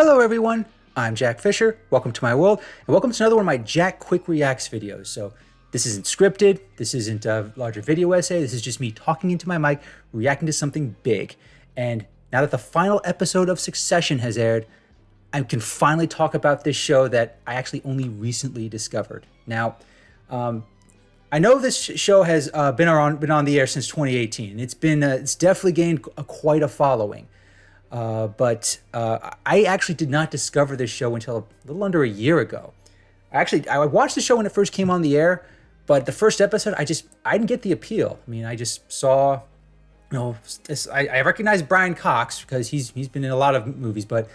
Hello everyone, I'm Jack Fisher, welcome to my world, and welcome to another one of my Jack Quick Reacts videos. So this isn't scripted, this isn't a larger video essay, this is just me talking into my mic, reacting to something big. And now that the final episode of Succession has aired, I can finally talk about this show that I actually only recently discovered. Now, I know this show has been on the air since 2018. It's definitely gained quite a following. But I actually did not discover this show until a little under a year ago. I watched the show when it first came on the air, but the first episode, I didn't get the appeal. I mean, I just saw, I recognize Brian Cox because he's been in a lot of movies, but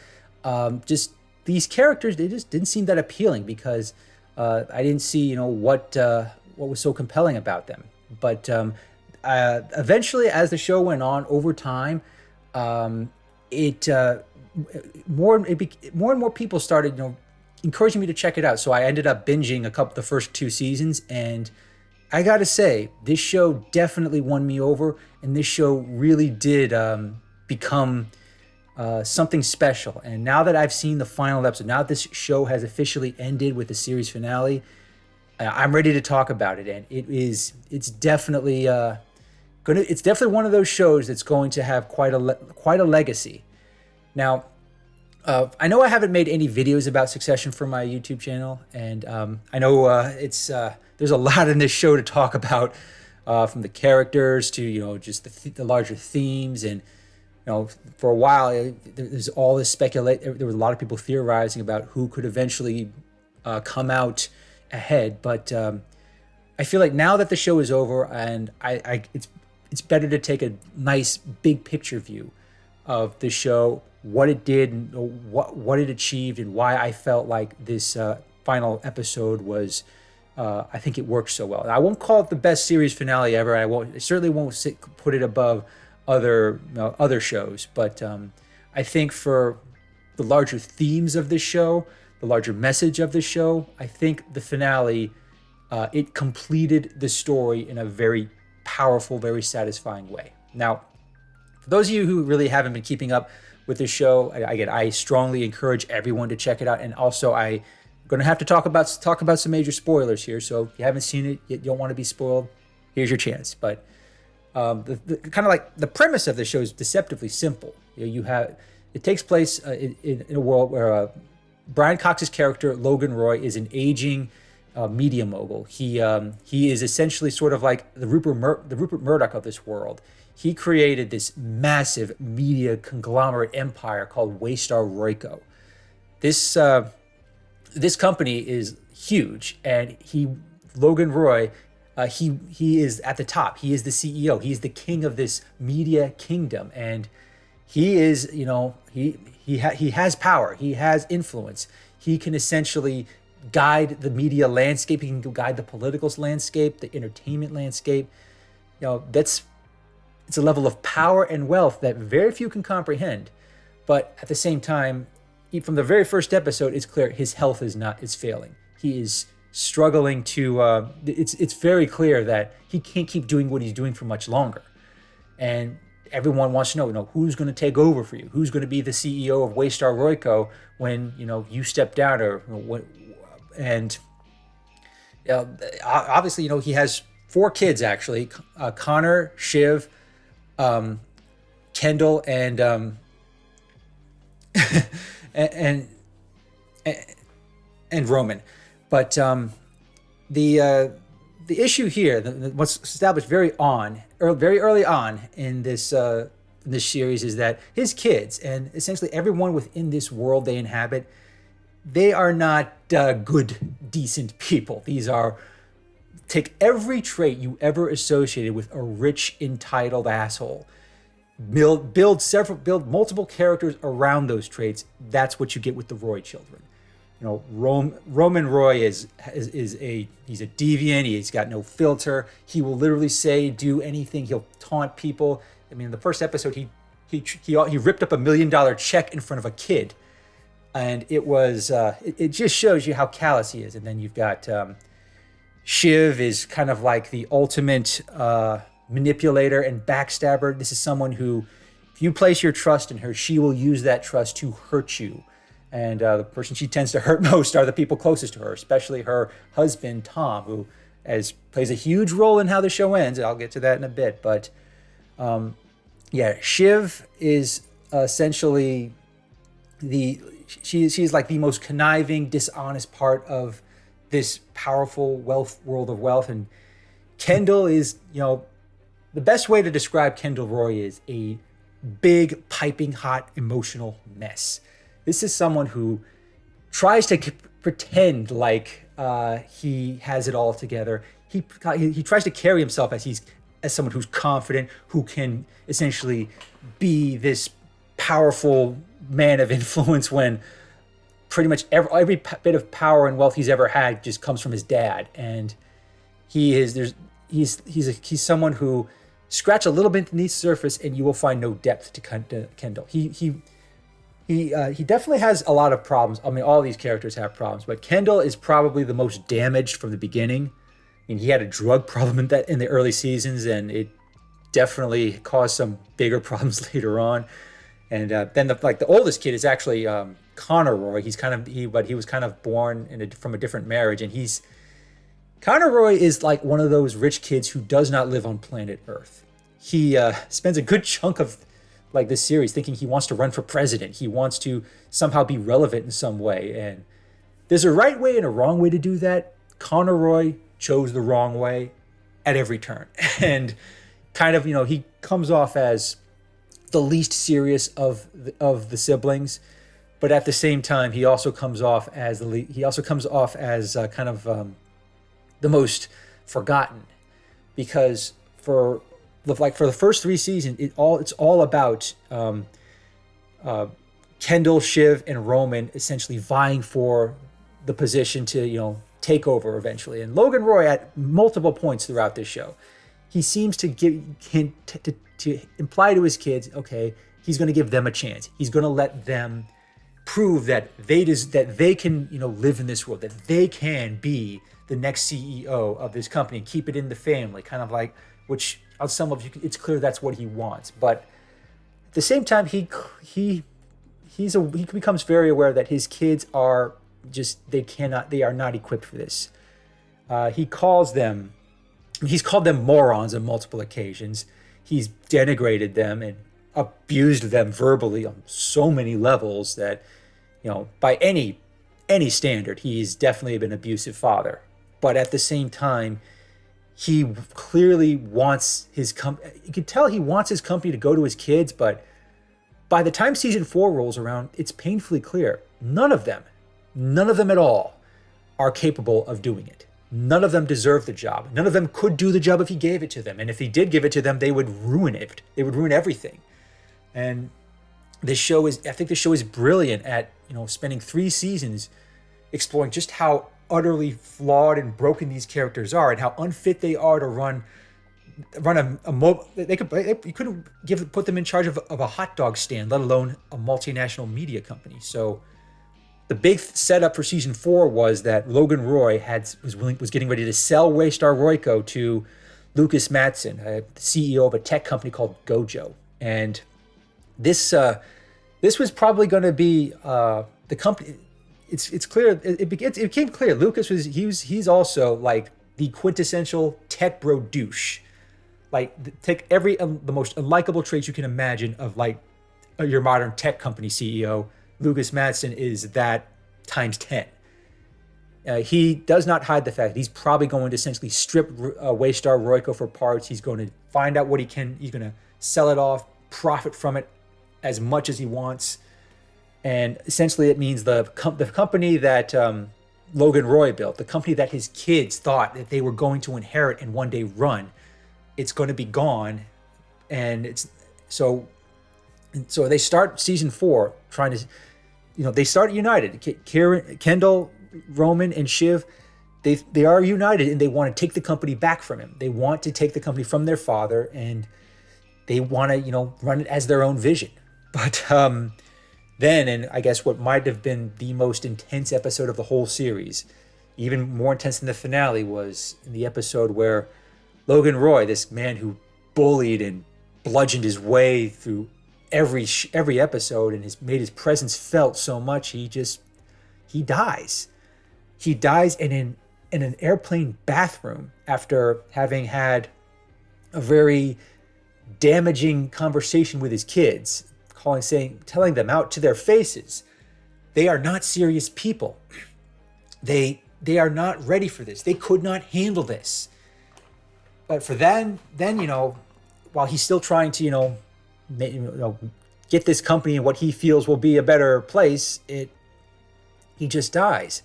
just these characters, they just didn't seem that appealing because I didn't see, what was so compelling about them. But eventually, as the show went on over time, more and more people started, encouraging me to check it out. So I ended up binging the first two seasons, and I gotta say, this show definitely won me over, and this show really did become something special. And now that I've seen the final episode, now that this show has officially ended with the series finale, I'm ready to talk about it, and it's definitely it's definitely one of those shows that's going to have quite a legacy. Now, I know I haven't made any videos about Succession for my YouTube channel, and I know there's a lot in this show to talk about, from the characters to just the larger themes, and for a while there's all this speculation. There was a lot of people theorizing about who could eventually come out ahead, but I feel like now that the show is over, and it's better to take a nice big picture view of the show, what it did, and what it achieved, and why I felt like this final episode was. I think it worked so well. And I won't call it the best series finale ever. I certainly won't put it above other shows. But I think for the larger themes of this show, the larger message of the show, I think the finale it completed the story in a very powerful, very satisfying way. Now, for those of you who really haven't been keeping up with this show, I strongly encourage everyone to check it out. And also, I'm going to have to talk about some major spoilers here. So if you haven't seen it, you don't want to be spoiled, here's your chance. But the kind of like the premise of the show is deceptively simple. It takes place in a world where Brian Cox's character Logan Roy is an aging media mogul. He is essentially sort of like the Rupert Murdoch of this world. He created this massive media conglomerate empire called Waystar Royco. This company is huge, and Logan Roy, he is at the top. He is the CEO. He's the king of this media kingdom, and he is, he has power. He has influence. He can essentially guide the media landscape. He can guide the political landscape, the entertainment landscape. It's a level of power and wealth that very few can comprehend. But at the same time, from the very first episode, it's clear his health is failing. He is struggling to. It's very clear that he can't keep doing what he's doing for much longer, and everyone wants to know, who's going to take over for you? Who's going to be the CEO of Waystar Royco when you step down, obviously, he has 4 kids actually: Connor, Shiv, Kendall, and and Roman. But the issue here, what's established very early on in this series, is that his kids, and essentially everyone within this world they inhabit, they are not good, decent people. Take every trait you ever associated with a rich, entitled asshole, build multiple characters around those traits. That's what you get with the Roy children. Roman Roy he's a deviant. He's got no filter. He will literally do anything. He'll taunt people. I mean, in the first episode, he ripped up $1 million check in front of a kid, and it just shows you how callous he is. And then you've got Shiv is kind of like the ultimate manipulator and backstabber. This is someone who, if you place your trust in her, she will use that trust to hurt you. And the person she tends to hurt most are the people closest to her, especially her husband, Tom, who plays a huge role in how the show ends. I'll get to that in a bit. But yeah, Shiv is essentially she's like the most conniving, dishonest part of this powerful world of wealth. And Kendall is, the best way to describe Kendall Roy is a big, piping hot, emotional mess. This is someone who tries to pretend like he has it all together. He tries to carry himself as someone who's confident, who can essentially be this powerful man of influence when pretty much every bit of power and wealth he's ever had just comes from his dad. And he's someone who scratch a little bit beneath the surface and you will find no depth to Kendall. He definitely has a lot of problems. I mean, all these characters have problems, but Kendall is probably the most damaged from the beginning. I mean, he had a drug problem in the early seasons, and it definitely caused some bigger problems later on. And then the oldest kid is actually Connor Roy. But he was kind of born from a different marriage, and Connor Roy is like one of those rich kids who does not live on planet Earth. He spends a good chunk of like this series thinking he wants to run for president. He wants to somehow be relevant in some way. And there's a right way and a wrong way to do that. Connor Roy chose the wrong way at every turn. And kind of, he comes off as the least serious of the siblings, but at the same time, he also comes off as kind of the most forgotten, because for the first 3 seasons, it's all about Kendall, Shiv, and Roman essentially vying for the position to take over eventually. And Logan Roy, at multiple points throughout this show, he seems to to imply to his kids, okay, he's going to give them a chance. He's going to let them prove that they can live in this world, that they can be the next CEO of this company and keep it in the family, kind of like, which on some of you, it's clear that's what he wants. But at the same time, he becomes very aware that his kids are they are not equipped for this. He's called them morons on multiple occasions. He's denigrated them and abused them verbally on so many levels that, by any standard, he's definitely been an abusive father. But at the same time, he clearly wants his company. You can tell he wants his company to go to his kids, but by the time season 4 rolls around, it's painfully clear none of them at all are capable of doing it. None of them deserve the job. None of them could do the job if he gave it to them. And if he did give it to them, they would ruin it. They would ruin everything. And I think the show is brilliant at, spending 3 seasons exploring just how utterly flawed and broken these characters are and how unfit they are to run you couldn't put them in charge of a hot dog stand, let alone a multinational media company. So the big setup for season 4 was that Logan Roy was getting ready to sell Waystar Royco to Lucas Matson, the CEO of a tech company called Gojo. And this was probably going to be the company. It's clear. It became clear. Lucas he's also like the quintessential tech bro douche. Like, take the most unlikable traits you can imagine of like your modern tech company CEO. Lucas Matson is that times 10. He does not hide the fact that he's probably going to essentially strip Waystar Royco for parts. He's going to find out what he can. He's going to sell it off, profit from it as much as he wants. And essentially it means the company that Logan Roy built, the company that his kids thought that they were going to inherit and one day run, it's going to be gone. And so they start season 4 trying to, they start united. Kendall, Roman, and Shiv, they are united and they want to take the company back from him. They want to take the company from their father and they want to, run it as their own vision. But then, and I guess what might have been the most intense episode of the whole series, even more intense than the finale, was in the episode where Logan Roy, this man who bullied and bludgeoned his way through every episode, and has made his presence felt so much. He dies. He dies in an airplane bathroom after having had a very damaging conversation with his kids, telling them out to their faces, they are not serious people. They are not ready for this. They could not handle this. But for then, while he's still trying to, get this company in what he feels will be a better place, he just dies.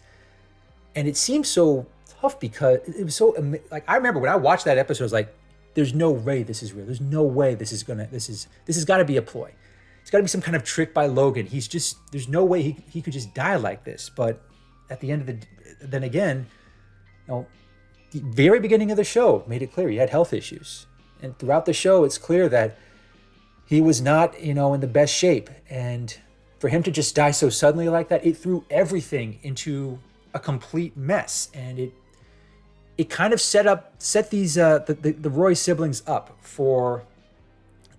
And it seems so tough because it was so, like, I remember when I watched that episode, I was like, there's no way this is real. There's no way this has got to be a ploy. It's got to be some kind of trick by Logan. There's no way he could just die like this. But at the end of then again, the very beginning of the show made it clear he had health issues. And throughout the show, it's clear that he was not, in the best shape. And for him to just die so suddenly like that, it threw everything into a complete mess. And it kind of set these the Roy siblings up for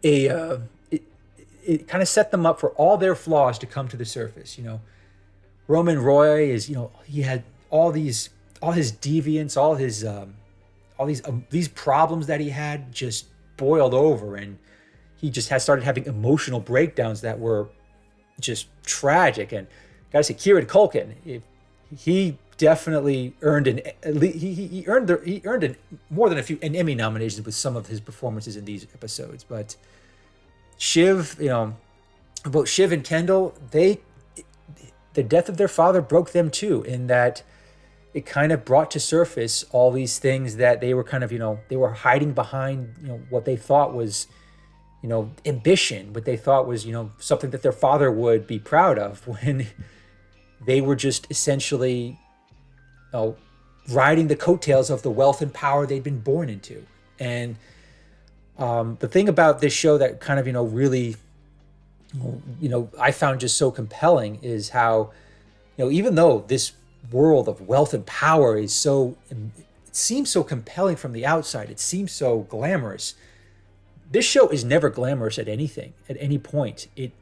it kind of set them up for all their flaws to come to the surface. Roman Roy is, he had all his deviance, all these problems that he had just boiled over, and he just started having emotional breakdowns that were just tragic. And gotta say, Kieran Culkin, he definitely earned he earned more than an Emmy nomination with some of his performances in these episodes. But Shiv, about Shiv and Kendall, the death of their father broke them too, in that it kind of brought to surface all these things that they were kind of, they were hiding behind, what they thought was, ambition, what they thought was, something that their father would be proud of, when they were just essentially, riding the coattails of the wealth and power they'd been born into. And the thing about this show that kind of, really, I found just so compelling is how, even though this world of wealth and power is it seems so compelling from the outside, it seems so glamorous, this show is never glamorous at anything, at any point. It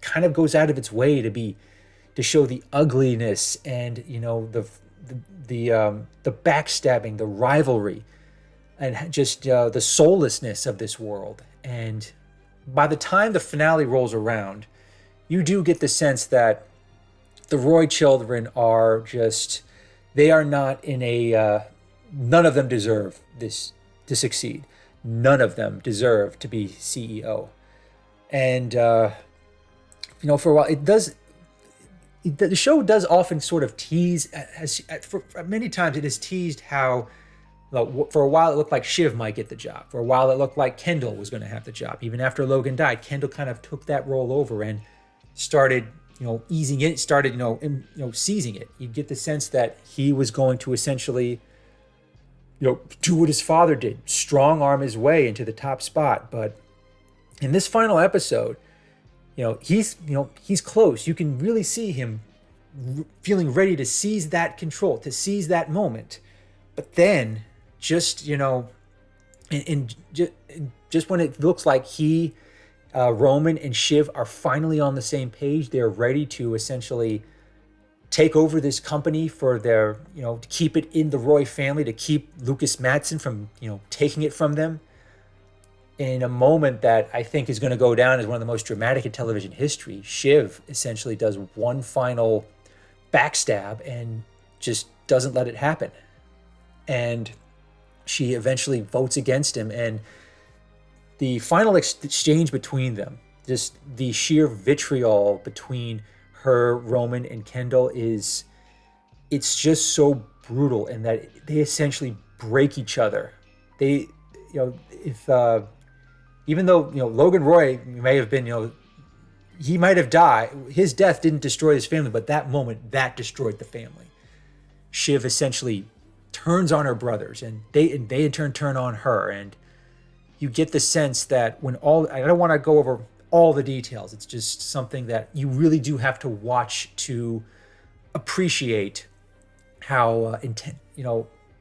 kind of goes out of its way to show the ugliness and, the backstabbing, the rivalry, and just the soullessness of this world. And by the time the finale rolls around, you do get the sense that the Roy children are they are not in none of them deserve this to succeed. None of them deserve to be CEO. And, for a while, the show does often sort of tease, many times it has teased how, for a while it looked like Shiv might get the job. For a while it looked like Kendall was going to have the job. Even after Logan died, Kendall kind of took that role over and started, easing it, started, seizing it. You get the sense that he was going to essentially, do what his father did, strong arm his way into the top spot. But in this final episode, he's close. You can really see him feeling ready to seize that control, to seize that moment. But then, just just when it looks like Roman and Shiv are finally on the same page, they're ready to essentially take over this company for their, to keep it in the Roy family, to keep Lucas Madsen from, taking it from them. In a moment that I think is going to go down as one of the most dramatic in television history, Shiv essentially does one final backstab and just doesn't let it happen. And she eventually votes against him. And the final exchange between them, just the sheer vitriol between her, Roman, and Kendall it's just so brutal, in that they essentially break each other. They, even though, Logan Roy may have been, he might have died. His death didn't destroy his family, but that moment, that destroyed the family. Shiv essentially turns on her brothers, and they in turn turn on her. And you get the sense that I don't want to go over all the details. It's just something that you really do have to watch to appreciate how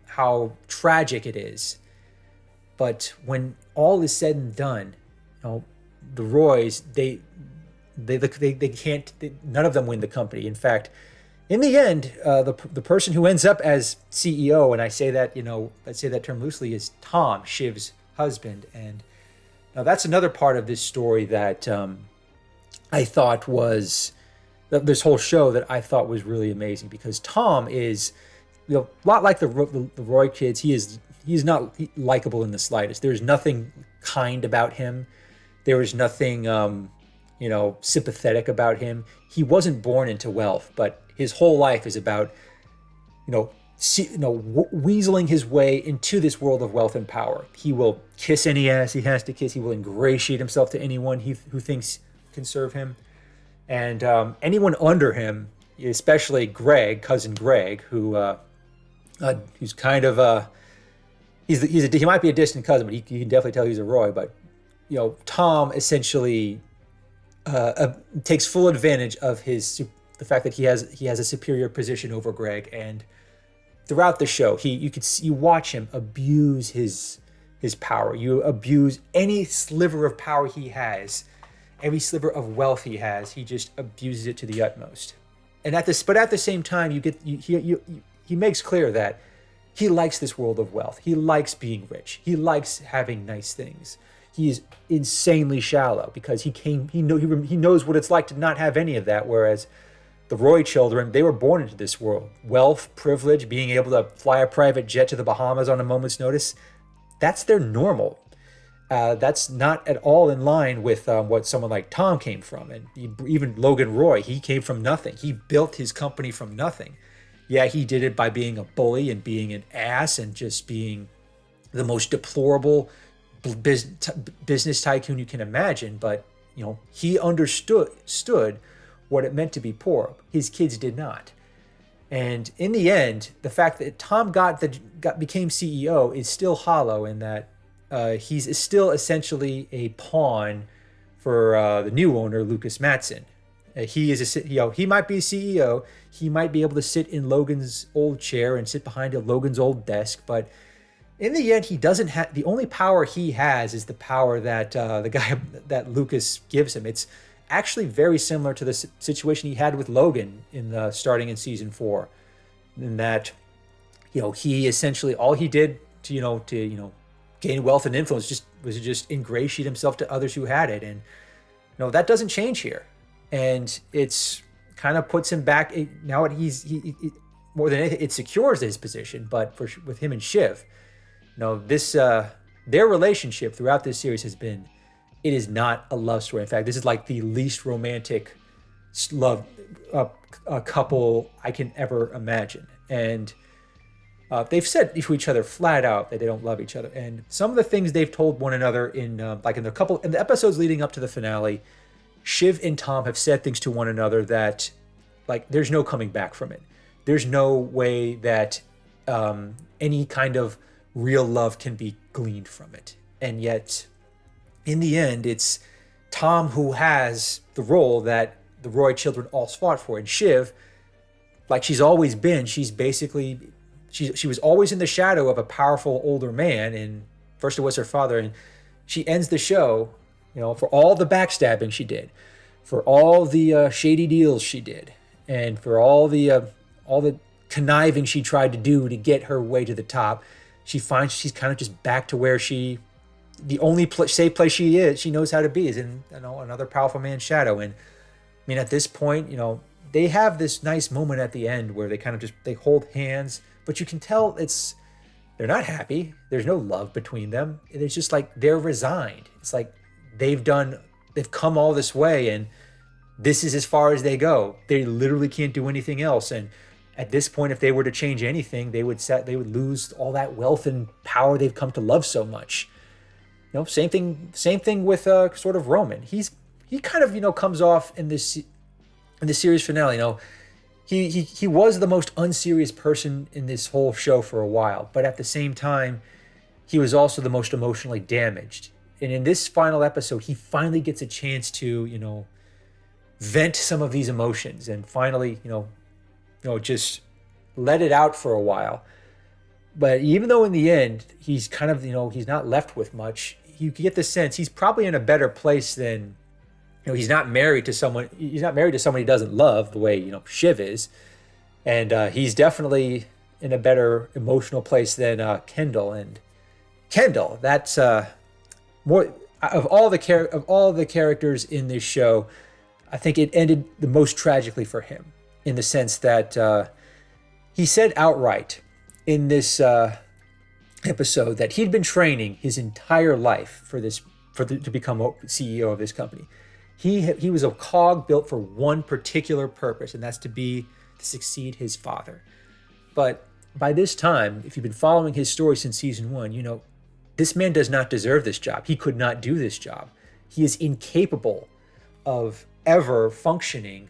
how tragic it is. But when all is said and done, the Roys, they can't. None of them win the company. In fact, in the end, the person who ends up as CEO, and I say that term loosely, is Tom, Shiv's husband. And now that's another part of this story that I thought was this whole show that I thought was really amazing, because Tom is, a lot like the Roy kids. He's not likable in the slightest. There's nothing kind about him. There is nothing sympathetic about him. He wasn't born into wealth, but his whole life is about weaseling his way into this world of wealth and power. He will kiss any ass he has to kiss. He will ingratiate himself to anyone who thinks can serve him. And anyone under him, especially cousin Greg, who's kind of he might be a distant cousin, but you can definitely tell he's a Roy. But Tom essentially takes full advantage of the fact that he has a superior position over Greg, and throughout the show, you watch him abuse his power. You abuse any sliver of power he has, every sliver of wealth he has. He just abuses it to the utmost. And at the same time, he makes clear that he likes this world of wealth. He likes being rich. He likes having nice things. He is insanely shallow because he knows what it's like to not have any of that. Whereas the Roy children, they were born into this world. Wealth, privilege, being able to fly a private jet to the Bahamas on a moment's notice, that's their normal. That's not at all in line with what someone like Tom came from. And even Logan Roy, he came from nothing. He built his company from nothing. Yeah, he did it by being a bully and being an ass and just being the most deplorable business tycoon you can imagine. But, he understood what it meant to be poor. His kids did not. And in the end, the fact that Tom became CEO is still hollow in that he's still essentially a pawn for the new owner, Lucas Matson. He might be a CEO. He might be able to sit in Logan's old chair and sit behind Logan's old desk. But in the end, he doesn't have. The only power he has is the power that the guy that Lucas gives him. It's actually very similar to the situation he had with Logan starting in season 4, in that he essentially, all he did to gain wealth and influence was just ingratiate himself to others who had it. And that doesn't change here. And it's kind of puts him back. Now he more than anything, it secures his position. But with him and Shiv, their relationship throughout this series has been, it is not a love story. In fact, this is like the least romantic love couple I can ever imagine. And they've said to each other flat out that they don't love each other. And some of the things they've told one another in the episodes leading up to the finale, Shiv and Tom have said things to one another that, there's no coming back from it. There's no way that any kind of real love can be gleaned from it. And yet, in the end, it's Tom who has the role that the Roy children all fought for. And Shiv, like she's always been, she was always in the shadow of a powerful older man. And first it was her father. And she ends the show, for all the backstabbing she did, for all the shady deals she did, and for all the conniving she tried to do to get her way to the top. She finds she's kind of just back to where the only safe place she knows how to be is in another powerful man's shadow. And I mean, at this point, they have this nice moment at the end where they kind of they hold hands, but you can tell they're not happy. There's no love between them. It's just like they're resigned. It's like they've come all this way and this is as far as they go. They literally can't do anything else. And at this point, if they were to change anything, they would lose all that wealth and power they've come to love so much. Same thing with sort of Roman. He kind of comes off in this series finale. He was the most unserious person in this whole show for a while, but at the same time, he was also the most emotionally damaged. And in this final episode, he finally gets a chance to vent some of these emotions and finally just let it out for a while. But even though in the end he's kind of he's not left with much, you get the sense he's probably in a better place than, he's not married to someone. He's not married to someone he doesn't love the way Shiv is, and he's definitely in a better emotional place than Kendall. And Kendall, that's more of all the characters in this show. I think it ended the most tragically for him, in the sense that he said outright in this episode that he'd been training his entire life to become CEO of this company. He was a cog built for one particular purpose, and that's to succeed his father. But by this time, if you've been following his story since season 1, this man does not deserve this job. He could not do this job. He is incapable of ever functioning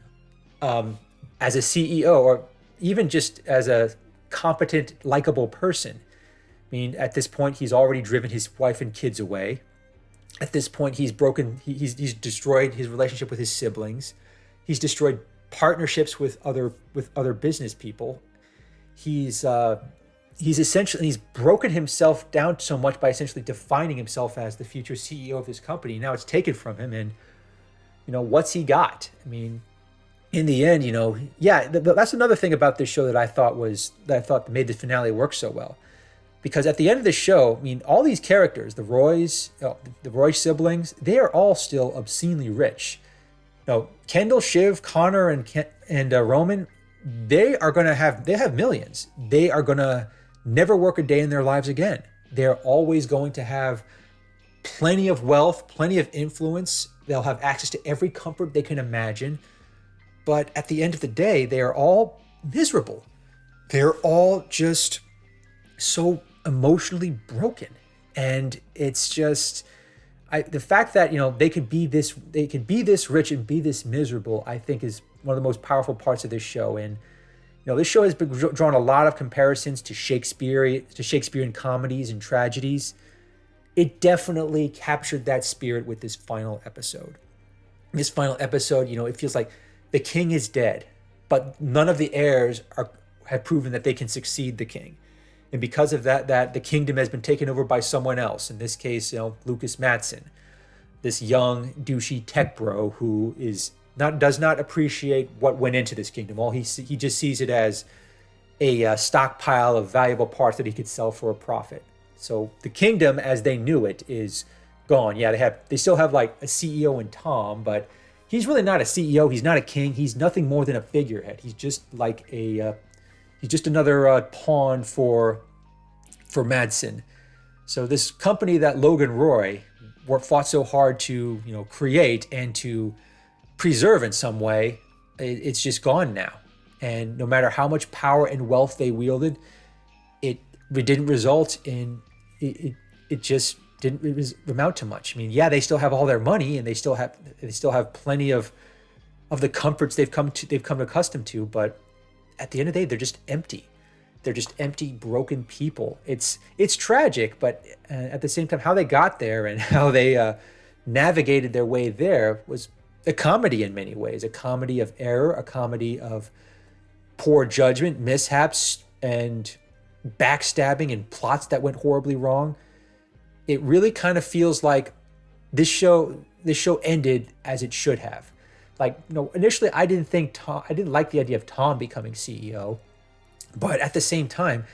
as a CEO, or even just as a competent, likable person. I mean, at this point, he's already driven his wife and kids away. At this point, he's destroyed his relationship with his siblings. He's destroyed partnerships with other business people. He's broken himself down so much by essentially defining himself as the future CEO of this company. Now it's taken from him, and what's he got? I mean, in the end, that's another thing about this show that I thought made the finale work so well. Because at the end of the show, I mean, all these characters, the Roy siblings, they are all still obscenely rich. Kendall, Shiv, Connor, and Roman, they have millions. They are gonna never work a day in their lives again. They're always going to have plenty of wealth, plenty of influence. They'll have access to every comfort they can imagine. But at the end of the day, they are all miserable. They're all just so emotionally broken. And it's just the fact that they could be this rich and be this miserable, I think, is one of the most powerful parts of this show. And this show has been drawn a lot of comparisons to Shakespearean comedies and tragedies. It definitely captured that spirit with this final episode. This final episode, it feels like the king is dead, but none of the heirs have proven that they can succeed the king. And because of that the kingdom has been taken over by someone else. In this case, Lucas Matson, this young douchey tech bro who does not appreciate what went into this kingdom. He just sees it as a stockpile of valuable parts that he could sell for a profit. So the kingdom, as they knew it, is gone. Yeah, they still have like a CEO in Tom, but he's really not a CEO. He's not a king. He's nothing more than a figurehead. He's just like he's just another pawn for Madsen. So this company that Logan Roy fought so hard to create and to preserve in some way, it's just gone now. And no matter how much power and wealth they wielded, it didn't result in it just didn't amount to much. I mean, yeah, they still have all their money and they still have plenty of the comforts they've come accustomed to, but at the end of the day, they're just empty. They're just empty, broken people. It's tragic, but at the same time, how they got there and how they navigated their way there was a comedy in many ways. A comedy of error, a comedy of poor judgment, mishaps, and backstabbing and plots that went horribly wrong. It really kind of feels like this show ended as it should have. Like, initially I didn't like the idea of Tom becoming CEO, but at the same time,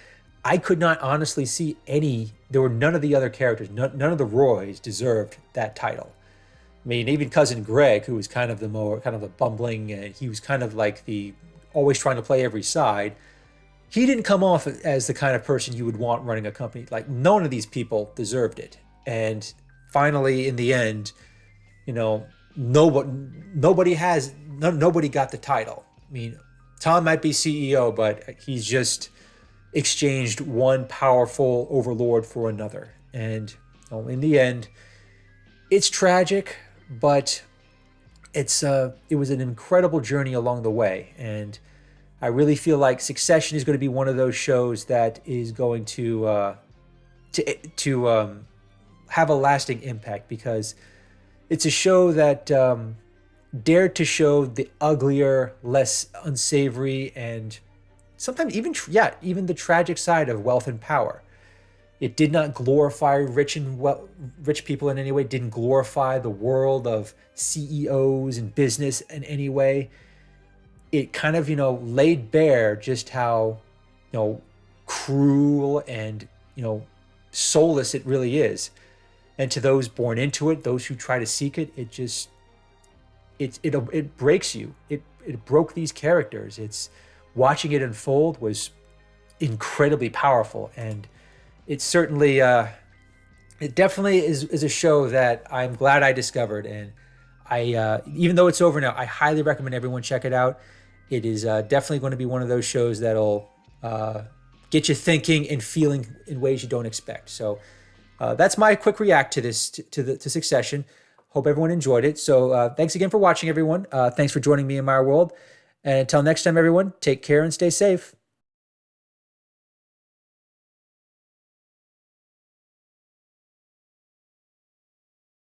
I could not honestly see none of the other characters, none of the Roys deserved that title. I mean, even cousin Greg, who was kind of the bumbling, he was kind of like the always trying to play every side. He didn't come off as the kind of person you would want running a company. Like, none of these people deserved it. And finally, in the end, nobody got the title. I mean, Tom might be CEO, but he's just exchanged one powerful overlord for another. And in the end, it's tragic, but it was an incredible journey along the way. And I really feel like Succession is going to be one of those shows that is going to have a lasting impact, because it's a show that dared to show the uglier, less unsavory, and sometimes even the tragic side of wealth and power. It did not glorify rich people in any way. It didn't glorify the world of CEOs and business in any way. It kind of, laid bare just how, cruel and, soulless it really is. And to those born into it, those who try to seek it, it breaks you. It broke these characters. It's watching it unfold was incredibly powerful, and it certainly it definitely is a show that I'm glad I discovered. And I even though it's over now, I highly recommend everyone check it out. It is definitely going to be one of those shows that'll get you thinking and feeling in ways you don't expect. So that's my quick react to this to Succession. Hope everyone enjoyed it. So thanks again for watching, everyone. Thanks for joining me in my world. And until next time, everyone, take care and stay safe.